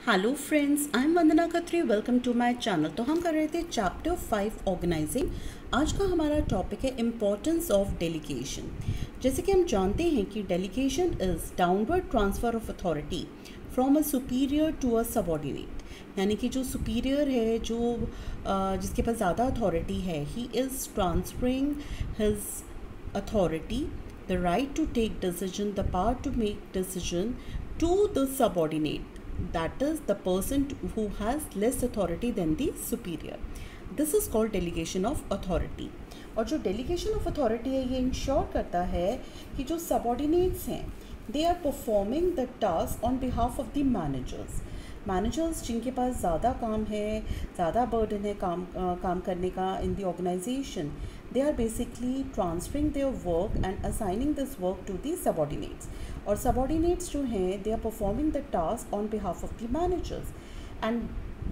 Hello friends, I am Vandana Khatri. Welcome to my channel. तो हम कर रहे थे चैप्टर 5 ऑर्गेनाइजिंग। आज का हमारा टॉपिक है इम्पोर्टेंस ऑफ डेलीगेशन। जैसे कि हम जानते हैं कि delegation is downward transfer of authority from a superior to a subordinate. यानी कि जो सुपीरियर है, जिसके पास ज़्यादा अथॉरिटी है, he is transferring his authority, the right to take decision, the power to make decision to the subordinate, that is the person who has less authority than the superior. This is called delegation of authority. और जो delegation of authority है, ये ensure करता है कि जो subordinates हैं, they are performing the task on behalf of the managers जिनके पास ज़्यादा काम है, ज़्यादा बर्डन है काम करने का in the organization, they are basically transferring their work and assigning this work to the subordinates. और सबऑर्डिनेट्स जो हैं, they are performing the task on behalf of the managers and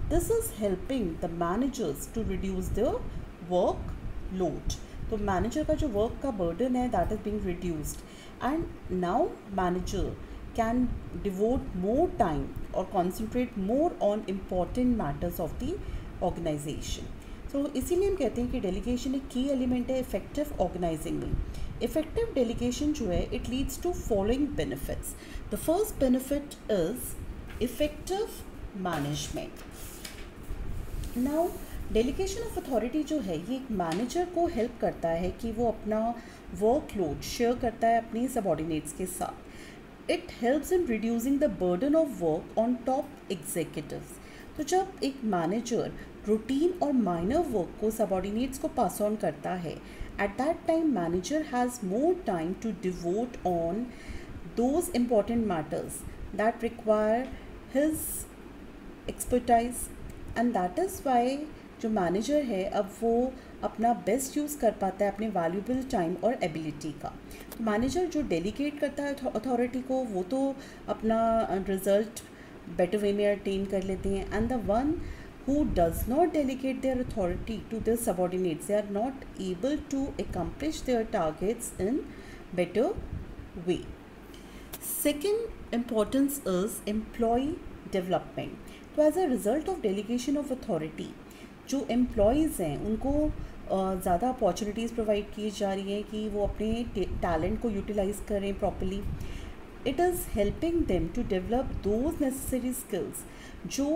this is helping the managers to reduce the work load. तो manager का जो work का burden है, that is being reduced and now manager can devote more time or concentrate more on important matters of the organization. So इसीलिए हम कहते हैं कि delegation एक key element है effective organizing में। Effective delegation जो है, it leads to following benefits. The first benefit is effective management. Now delegation of authority जो है, ये एक मैनेजर को हेल्प करता है कि वो अपना वर्कलोड शेयर करता है अपनी सबऑर्डिनेट्स के साथ। It helps in reducing the burden of work on top executives. तो जब एक मैनेजर रूटीन और माइनर वर्क को सबऑर्डिनेट्स को पास ऑन करता है, at that time manager has more time to devote on those important matters that require his expertise and that is why जो manager है, अब वो अपना बेस्ट यूज़ कर पाता है अपने वैल्यूबल टाइम और एबिलिटी का। मैनेजर जो डेलीगेट करता है अथॉरिटी को, वो तो अपना रिजल्ट बेटर वे में अटेन कर लेते हैं, and the one who does not delegate their authority to their subordinates, they are not able to accomplish their targets in better way. Second importance is employee development. तो as a result of delegation of authority, जो employees हैं उनको ज़्यादा opportunities provide की जा रही हैं कि वो अपने टैलेंट को यूटिलाइज़ करें properly. It is helping them to develop those necessary skills जो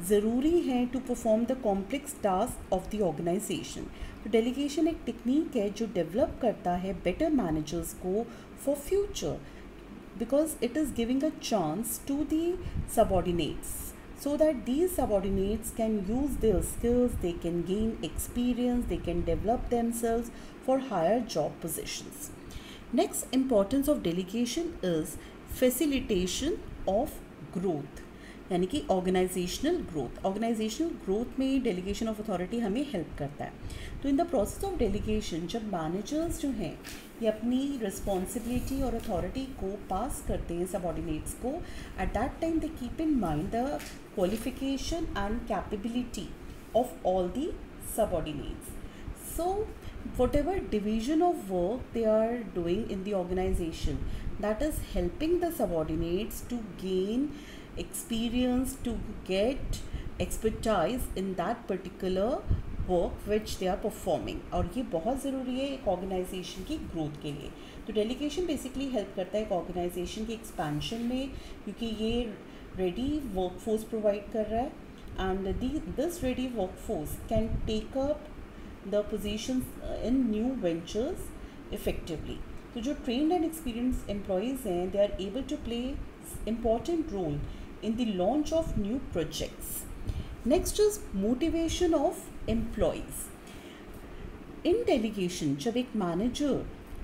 ज़रूरी हैं to perform the complex task of the organization. तो डेलीगेशन एक टेक्निक है जो डेवलप करता है बेटर मैनेजर्स को for future, because it is giving a chance to the subordinates so that these subordinates can use their skills, they can gain experience, they can develop themselves for higher job positions. Next importance of delegation is facilitation of growth, यानी कि organisational growth में delegation of authority हमें help करता है। तो in the process of delegation, जब managers जो हैं ये अपनी रिस्पॉन्सिबिलिटी और अथॉरिटी को पास करते हैं सबऑर्डिनेट्स को, eight that time they keep in mind the qualification and capability of all the subordinates. So whatever division of work they are doing in the organization, that is helping the subordinates to gain experience, to get expertise in that particular work which they are performing, और ये बहुत ज़रूरी है एक organisation की growth के लिए। तो डेलीगेशन बेसिकली हेल्प करता है एक ऑर्गेनाइजेशन की एक्सपेंशन में, क्योंकि ये रेडी वर्कफोर्स प्रोवाइड कर रहा है and this ready workforce can take up the positions in new ventures effectively. तो जो trained and experienced employees हैं, they are able to play important role in the launch of new projects. Next is motivation of employees. In delegation, जब एक manager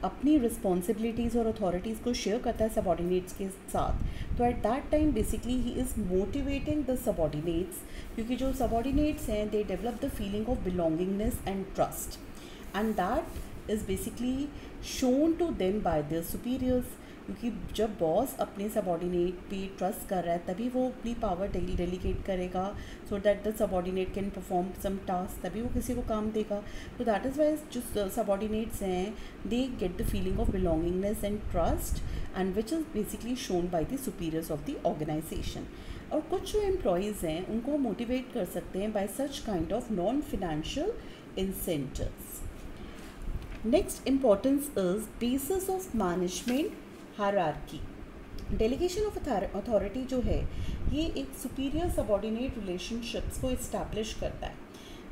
अपनी responsibilities और authorities को share करता है सबऑर्डिनेट्स के साथ, तो at that time basically he is motivating the subordinates, क्योंकि जो सबऑर्डिनेट्स हैं they develop the feeling of belongingness and trust, and that is basically shown to them by their superiors. क्योंकि जब बॉस अपने सबऑर्डिनेट पे ट्रस्ट कर रहा है, तभी वो अपनी पावर डेलीगेट करेगा, so that the subordinate can perform some task, तभी वो किसी को काम देगा। तो दैट इज़ वाई जो सबऑर्डिनेट्स हैं, they get the feeling of belongingness and trust, and which is basically shown by the superiors of the organization. और कुछ जो एम्प्लॉयज़ हैं उनको मोटिवेट कर सकते हैं by such kind of non financial incentives. Next importance is basis of management hierarchy. Delegation of authority जो है ये एक सुपीरियर सबॉर्डिनेट रिलेशनशिप्स को इस्टेब्लिश करता है,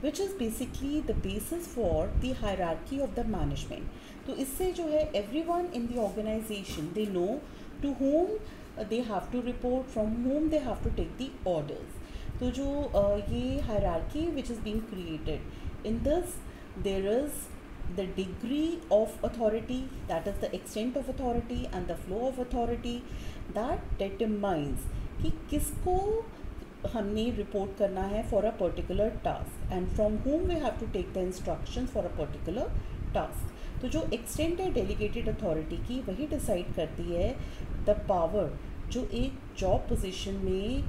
which is basically the basis for the hierarchy of the management. तो इससे जो है everyone in the organization they know to whom they have to report, from whom they have to take the orders. तो जो ये hierarchy which is being created in this, there is the degree of authority, that is the extent of authority and the flow of authority that determines कि किसको हमने report करना है for a particular task and from whom we have to take the instructions for a particular task. तो जो extent है delegated authority की वही डिसाइड करती है द पावर जो एक जॉब पोजीशन में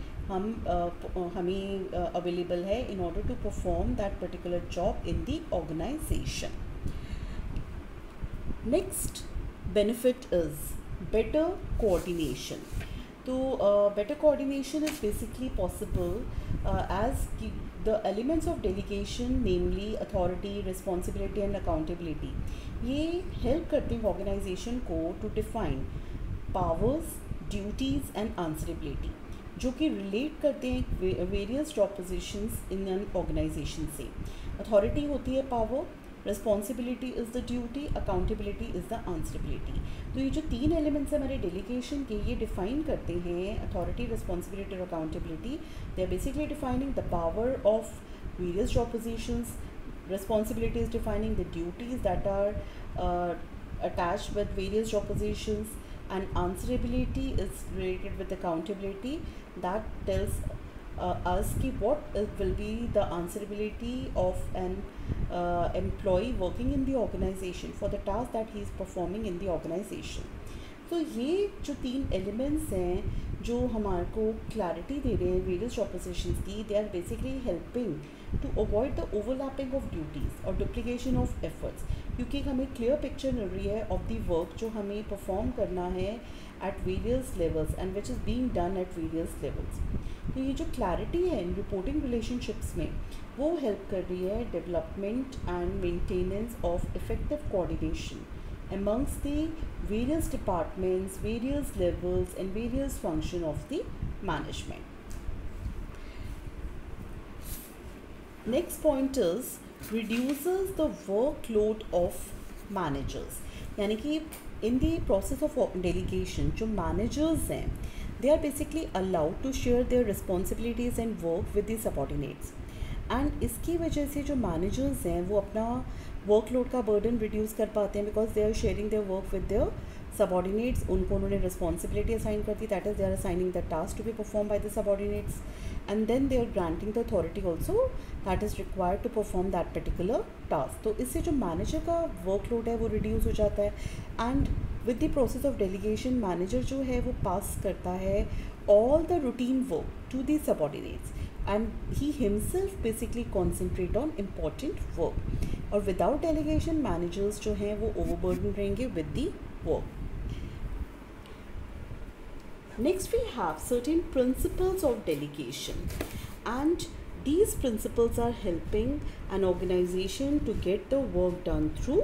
हमें अवेलेबल है in order to perform that particular job in the organisation. Next benefit is better coordination. तो better coordination is basically possible as the elements of delegation, namely authority, responsibility and accountability, ये help करते हैं organization को to define powers, duties and answerability, जो कि relate करते हैं various job positions in an organization से। authority होती है power, responsibility is the duty, accountability is the answerability। तो ये जो तीन एलिमेंट्स हैं हमारे डेलीगेशन के, ये डिफाइन करते हैं अथॉरिटी, रिस्पॉन्सिबिलिटी और accountability. They are basically defining the power of various job positions, responsibility is defining the duties that are attached with various job positions, and answerability is related with accountability that tells us ki what will be the answerability of an employee working in the organization for the task that he is performing in the organization। तो ये जो तीन elements हैं जो हमारे को clarity दे रहे हैं वेरियस जॉब पोजीशंस की, they are basically helping to avoid the overlapping of duties और डुप्लीकेशन ऑफ एफर्ट्स, क्योंकि हमें क्लियर पिक्चर मिल रही है ऑफ द वर्क जो हमें परफॉर्म करना है at various levels and which is being done at various levels. तो ये जो क्लैरिटी है इन रिपोर्टिंग रिलेशनशिप्स में वो हेल्प कर रही है development and maintenance of effective coordination amongst the various departments, various levels and various function of the management. Next point is reduces the workload of managers। यानी कि in the process of delegation जो managers हैं they are basically allowed to share their responsibilities and work with the subordinates, and इसकी वजह से जो managers हैं वो अपना वर्कलोड का बर्डन रिड्यूस कर पाते हैं because they are sharing their work with their subordinates. उनको उन्होंने रिस्पॉन्सिबिलिटी असाइन कर दी, that is they are assigning the task to be perform by the subordinates, and then they are granting the authority also that is required to perform that particular task. तो इससे जो manager का workload है वो reduce हो जाता है, and with the process of delegation manager जो है वो पास करता है all the routine work to the subordinates and he himself basically concentrate on important work, और without delegation managers जो हैं वो overburdened रहेंगे with the work। Next we have certain principles of delegation, and these principles are helping an organization to get the work done through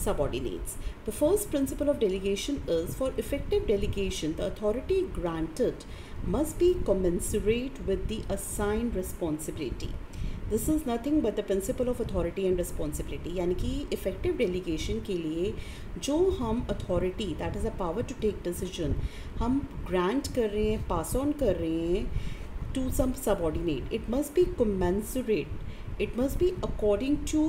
subordinates. The first principle of delegation is for effective delegation the authority granted must be commensurate with the assigned responsibility। This is nothing but the principle of authority and responsibility। यानी कि effective delegation के लिए जो हम authority, that is a power to take decision, हम grant कर रहे हैं, pass on कर रहे हैं to some subordinate, it must be commensurate, it must be according to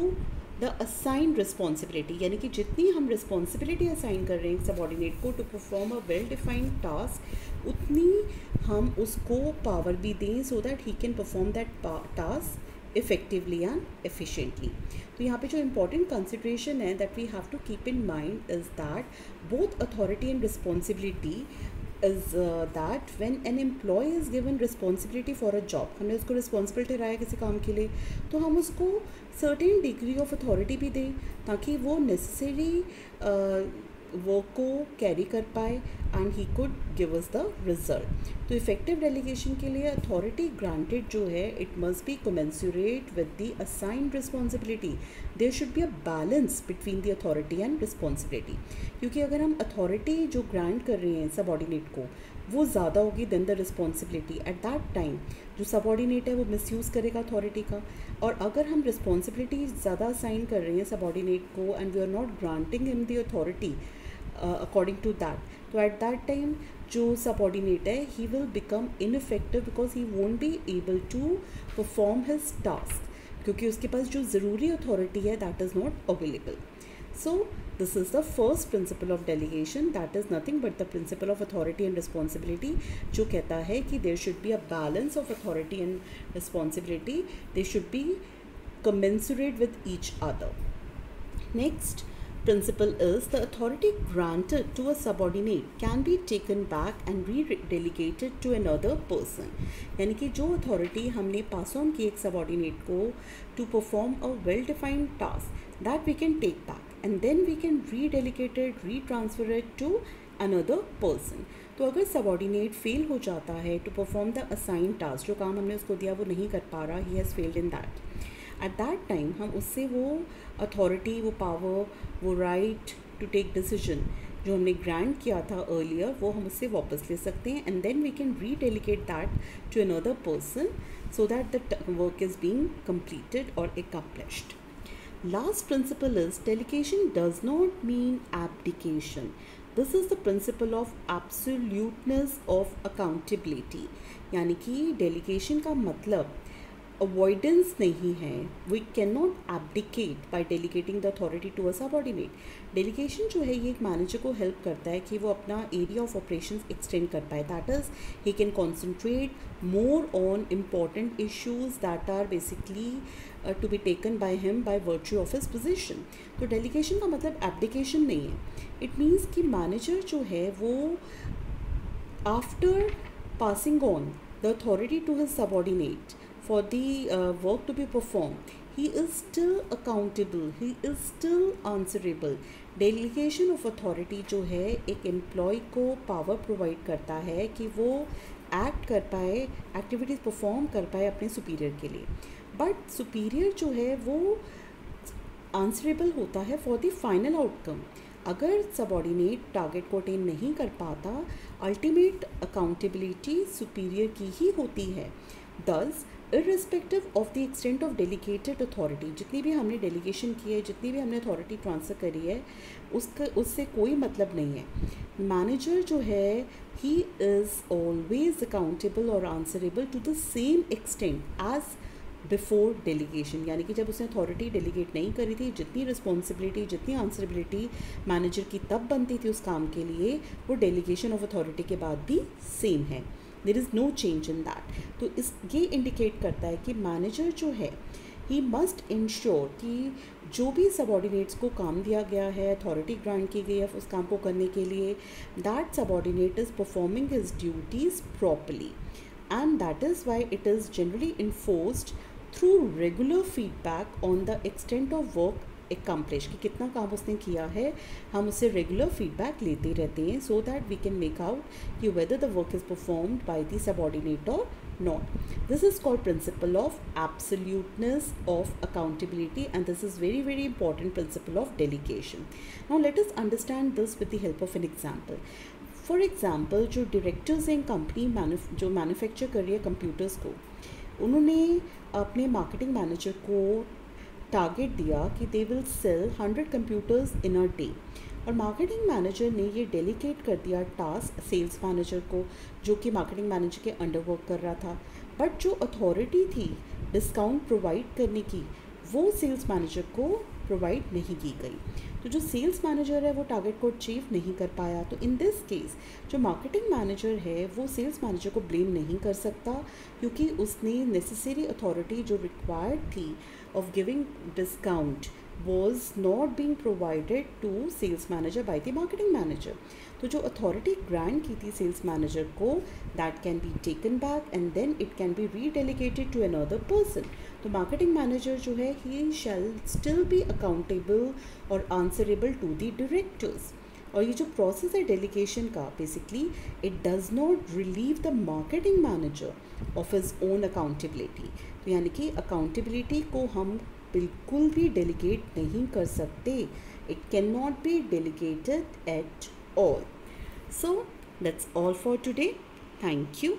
the assign responsibility. यानी कि जितनी हम रिस्पॉन्सिबिलिटी असाइन कर रहे हैं सबॉर्डिनेट को to perform a well defined task, उतनी हम उसको पावर भी दें so that he can perform that task effectively and efficiently. तो यहाँ पे जो इम्पॉर्टेंट कंसिडरेशन है that we have to keep in mind is that both authority and responsibility is that when an employee is given responsibility for a job, हमने उसको responsibility रहा है किसी काम के लिए, तो हम उसको certain degree of authority भी दें ताकि वो necessary वर्क को कैरी कर पाए and he could give us the result. तो इफेक्टिव डेलीगेशन के लिए अथॉरिटी ग्रांटेड जो है it must be commensurate with the assigned responsibility. There should be a balance between the authority and responsibility, क्योंकि अगर हम अथॉरिटी जो ग्रांट कर रहे हैं सबॉर्डिनेट को वो ज़्यादा होगी then the responsibility, at that time जो सबॉर्डिनेट है वो मिसयूज़ करेगा अथॉरिटी का। और अगर हम रिस्पॉन्सिबिलिटी ज़्यादा असाइन कर रहे हैं सबॉर्डिनेट को and we are not granting him the authority according to that, तो एट दैट टाइम जो सबॉर्डिनेट है he will become ineffective because he won't be able to perform his task, क्योंकि उसके पास जो ज़रूरी अथॉरिटी है that is not available. So this is the first principle of delegation, that is nothing but the principle of authority and responsibility, जो कहता है कि there should be a balance of authority and responsibility, they should be commensurate with each other. Next principle is the authority granted to a subordinate can be taken back and re-delegated to another person. यानी कि जो authority हमने pass on की एक subordinate को to perform a well-defined task, that we can take back and then we can re-delegate it, re-transfer it to another person. तो अगर subordinate fail हो जाता है to perform the assigned task, जो काम हमने उसको दिया वो नहीं कर पा रहा, he has failed in that, at that time हम उससे वो authority, वो power, वो right to take decision जो हमने ग्रांट किया था अर्लियर वो हम उससे वापस ले सकते हैं, and then we can redelegate that to another person so that the work is being completed or accomplished. Last principle is delegation does not mean abdication. This is the principle of absoluteness of accountability. यानी कि delegation का मतलब avoidance नहीं है. We cannot abdicate by delegating the authority to a subordinate. Delegation जो है ये एक manager को help करता है कि वो अपना area of operations extend कर पाए. That is, he can concentrate more on important issues that are basically to be taken by him by virtue of his position. तो delegation का मतलब abdication नहीं है. It means कि manager जो है वो after passing on the authority to his subordinate for the work to be performed, he is still accountable, he is still answerable. Delegation of authority जो है एक एम्प्लॉय को पावर प्रोवाइड करता है कि वो एक्ट कर पाए, एक्टिविटीज़ परफॉर्म कर पाए अपने सुपीरियर के लिए, बट सुपीरियर जो है वो आंसरेबल होता है फॉर द फाइनल आउटकम. अगर सबॉर्डिनेट टारगेट को अटेन नहीं कर पाता, अल्टीमेट अकाउंटेबिलिटी सुपीरियर की ही होती है. दस irrespective of the extent of delegated authority, जितनी भी हमने डेलीगेशन की है, जितनी भी हमने अथॉरिटी ट्रांसफ़र करी है, उससे कोई मतलब नहीं है. मैनेजर जो है ही इज़ ऑलवेज अकाउंटेबल और answerable to the same extent as before delegation. यानी कि जब उसने अथॉरिटी डेलीगेट नहीं करी थी, जितनी रिस्पॉन्सिबिलिटी, जितनी आंसरेबिलिटी मैनेजर की तब बनती थी उस काम के लिए, वो डेलीगेशन ऑफ अथॉरिटी के बाद भी सेम है. There is no change in that. तो ये इंडिकेट करता है कि मैनेजर जो है ही मस्ट इंश्योर कि जो भी सबॉर्डिनेट्स को काम दिया गया है, अथॉरिटी ग्रांट की गई है उस काम को करने के लिए, that subordinate is performing his duties properly, and that is why it is generally enforced through regular feedback on the extent of work accomplish, कि कितना काम उसने किया है, हम उससे रेगुलर फीडबैक लेते रहते हैं so that we can make out कि whether the work is performed by the subordinate or not. This is called principle of absoluteness of accountability, and this is very very important principle of delegation. Now let us understand this with the help of an example. For example, जो directors हैं company जो manufacture कर रही है computers को, उन्होंने अपने marketing manager को टारगेट दिया कि they will sell 100 computers in a day, और मार्केटिंग मैनेजर ने ये डेलीगेट कर दिया टास्क सेल्स मैनेजर को, जो कि मार्केटिंग मैनेजर के अंडर वर्क कर रहा था. बट जो अथॉरिटी थी डिस्काउंट प्रोवाइड करने की, वो सेल्स मैनेजर को प्रोवाइड नहीं की गई. तो जो सेल्स मैनेजर है वो टारगेट को अचीव नहीं कर पाया. तो इन दिस केस जो मार्केटिंग मैनेजर है वो सेल्स मैनेजर को ब्लेम नहीं कर सकता, क्योंकि उसने नेसेसरी अथॉरिटी जो रिक्वायर्ड थी of giving discount was not being provided to sales manager by the marketing manager. तो जो authority grant की थी sales manager को, that can be taken back and then it can be redelegated to another person. तो marketing manager जो है he shall still be accountable or answerable to the directors. और ये जो प्रोसेस है डेलीगेशन का, basically it does not relieve the marketing manager of his own accountability. तो यानी कि अकाउंटेबिलिटी को हम बिल्कुल भी डेलीगेट नहीं कर सकते, it can not be delegated at all. So that's all for today. Thank you.